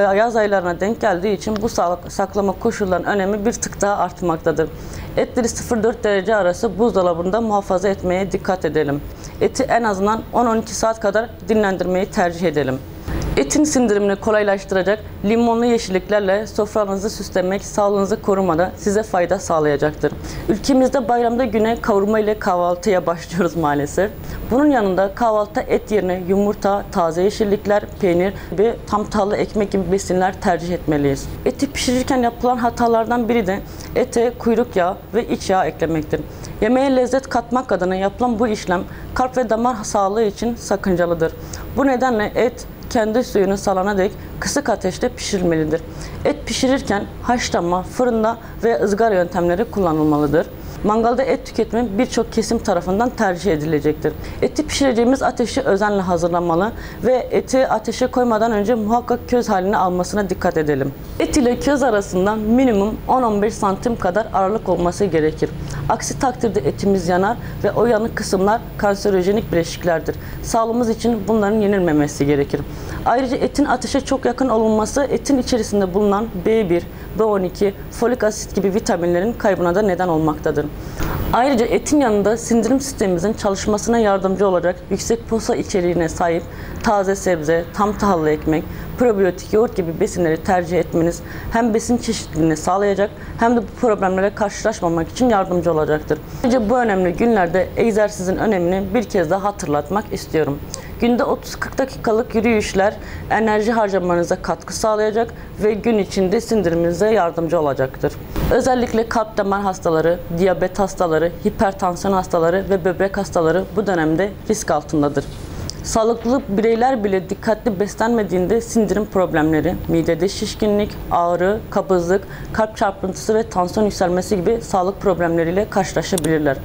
Yaz aylarına denk geldiği için bu saklama koşullarının önemi bir tık daha artmaktadır. Etleri 0-4 derece arası buzdolabında muhafaza etmeye dikkat edelim. Eti en azından 10-12 saat kadar dinlendirmeyi tercih edelim. Etin sindirimini kolaylaştıracak limonlu yeşilliklerle sofranızı süslemek sağlığınızı korumada size fayda sağlayacaktır. Ülkemizde bayramda güne kavurma ile kahvaltıya başlıyoruz maalesef. Bunun yanında kahvaltıda et yerine yumurta, taze yeşillikler, peynir ve tam tahıllı ekmek gibi besinler tercih etmeliyiz. Eti pişirirken yapılan hatalardan biri de ete kuyruk yağı ve iç yağ eklemektir. Yemeğe lezzet katmak adına yapılan bu işlem kalp ve damar sağlığı için sakıncalıdır. Bu nedenle et kendi suyunu salana dek kısık ateşte pişirilmelidir. Et pişirirken haşlama, fırında ve ızgara yöntemleri kullanılmalıdır. Mangalda et tüketimi birçok kesim tarafından tercih edilecektir. Eti pişireceğimiz ateşi özenle hazırlanmalı ve eti ateşe koymadan önce muhakkak köz haline almasına dikkat edelim. Et ile köz arasında minimum 10-15 santim kadar aralık olması gerekir. Aksi takdirde etimiz yanar ve o yanık kısımlar kanserojenik bileşiklerdir. Sağlığımız için bunların yenilmemesi gerekir. Ayrıca etin ateşe çok yakın olunması etin içerisinde bulunan B1, B12, folik asit gibi vitaminlerin kaybına da neden olmaktadır. Ayrıca etin yanında sindirim sistemimizin çalışmasına yardımcı olacak yüksek posa içeriğine sahip taze sebze, tam tahıllı ekmek, probiyotik yoğurt gibi besinleri tercih etmeniz hem besin çeşitliliğini sağlayacak hem de bu problemlere karşılaşmamak için yardımcı olacaktır. Ayrıca bu önemli günlerde egzersizin önemini bir kez daha hatırlatmak istiyorum. Günde 30-40 dakikalık yürüyüşler enerji harcamanıza katkı sağlayacak ve gün içinde sindiriminize yardımcı olacaktır. Özellikle kalp damar hastaları, diyabet hastaları, hipertansiyon hastaları ve böbrek hastaları bu dönemde risk altındadır. Sağlıklı bireyler bile dikkatli beslenmediğinde sindirim problemleri, midede şişkinlik, ağrı, kabızlık, kalp çarpıntısı ve tansiyon yükselmesi gibi sağlık problemleriyle karşılaşabilirler.